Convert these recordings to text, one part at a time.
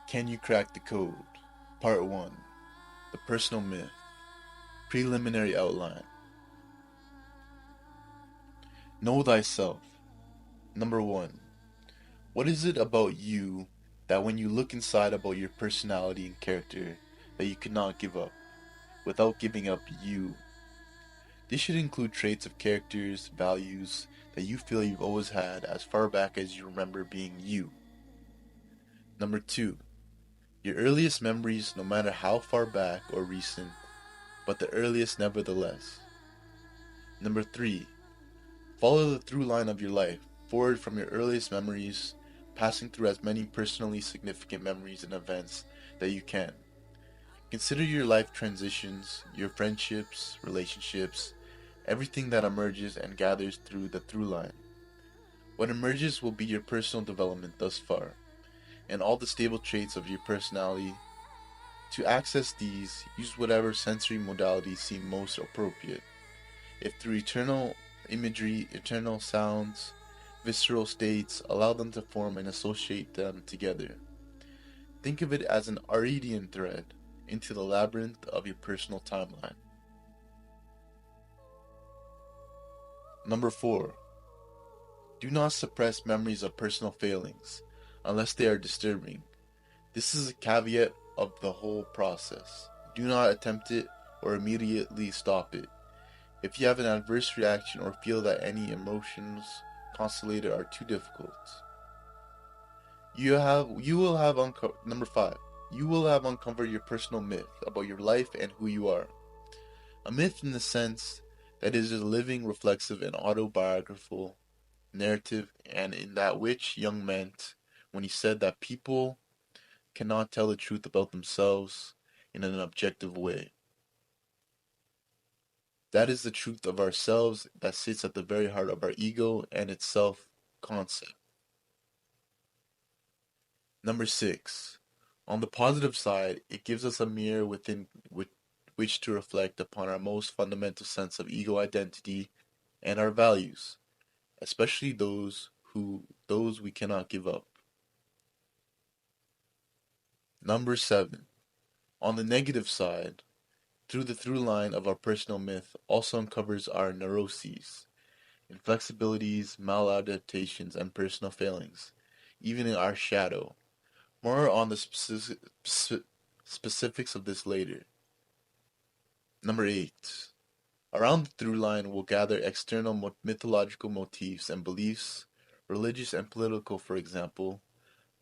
Can you crack the code? Part 1. The personal myth. Preliminary outline. Know thyself. Number 1. What is it about you that when you look inside about your personality and character that you cannot give up without giving up you? This should include traits of characters, values that you feel you've always had as far back as you remember being you. Number 2. Your earliest memories, no matter how far back or recent, but the earliest nevertheless. Number 3. Follow the through line of your life, forward from your earliest memories, passing through as many personally significant memories and events that you can. Consider your life transitions, your friendships, relationships, everything that emerges and gathers through the through line. What emerges will be your personal development thus far, and all the stable traits of your personality. To access these, use whatever sensory modalities seem most appropriate. If through eternal imagery, eternal sounds, visceral states, allow them to form and associate them together. Think of it as an Aredian thread into the labyrinth of your personal timeline. Number 4. Do not suppress memories of personal failings, unless they are disturbing. This is a caveat of the whole process. Do not attempt it or immediately stop it. If you have an adverse reaction or feel that any emotions constellated are too difficult, number 5. You will have uncovered your personal myth about your life and who you are. A myth in the sense that it is a living, reflexive, and autobiographical narrative, and in that which Jung meant when he said that people cannot tell the truth about themselves in an objective way. That is the truth of ourselves that sits at the very heart of our ego and its self-concept. Number 6. On the positive side, it gives us a mirror within which to reflect upon our most fundamental sense of ego identity and our values, especially those we cannot give up. Number 7. On the negative side, through the through line of our personal myth also uncovers our neuroses, inflexibilities, maladaptations, and personal failings, even in our shadow. More on the specifics of this later. Number 8. Around the through line will gather external mythological motifs and beliefs, religious and political for example,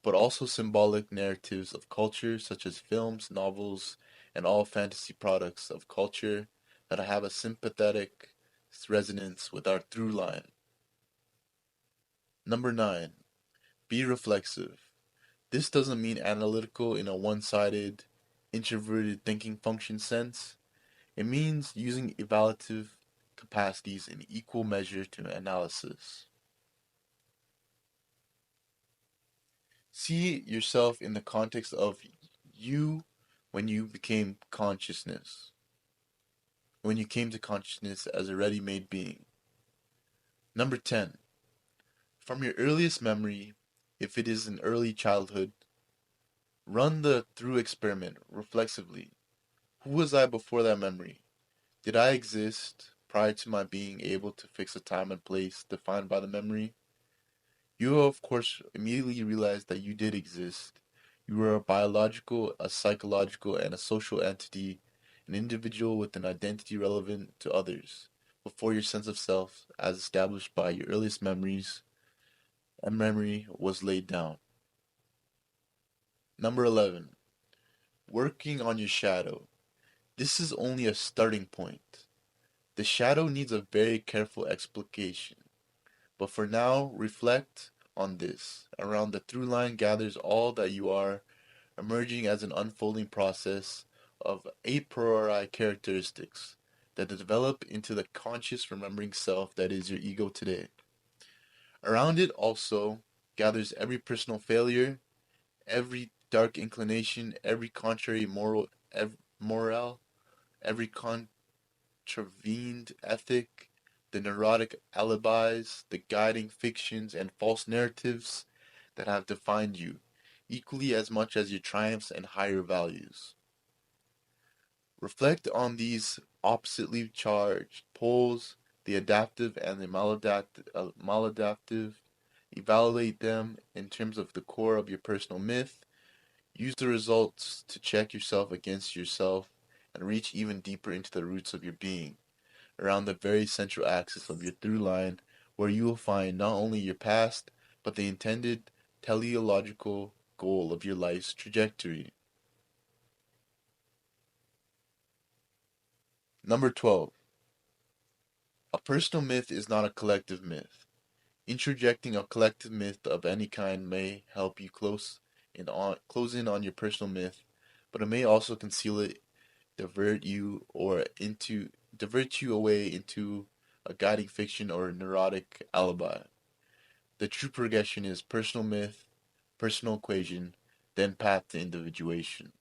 but also symbolic narratives of culture such as films, novels, and all fantasy products of culture that have a sympathetic resonance with our through line. Number 9. Be reflexive. This doesn't mean analytical in a one-sided, introverted thinking function sense. It means using evaluative capacities in equal measure to analysis. See yourself in the context of you when you became consciousness. When you came to consciousness as a ready-made being. Number 10. From your earliest memory, if it is in early childhood, run the through experiment reflexively. Who was I before that memory? Did I exist prior to my being able to fix a time and place defined by the memory? You will of course immediately realize that you did exist. You were a biological, a psychological, and a social entity, an individual with an identity relevant to others, before your sense of self, as established by your earliest memories and memory, was laid down. Number 11. Working on your shadow. This is only a starting point. The shadow needs a very careful explication. But for now, reflect on this. Around the through line gathers all that you are, emerging as an unfolding process of a priori characteristics that develop into the conscious remembering self that is your ego today. Around it also gathers every personal failure, every dark inclination, every contrary moral, every contravened ethic, the neurotic alibis, the guiding fictions and false narratives that have defined you, equally as much as your triumphs and higher values. Reflect on these oppositely charged poles, the adaptive and the maladaptive. Evaluate them in terms of the core of your personal myth. Use the results to check yourself against yourself and reach even deeper into the roots of your being, around the very central axis of your through line, where you will find not only your past, but the intended teleological goal of your life's trajectory. Number 12. A personal myth is not a collective myth. Introjecting a collective myth of any kind may help you close in on your personal myth, but it may also conceal it, divert you away into a guiding fiction or a neurotic alibi. The true progression is personal myth, personal equation, then path to individuation.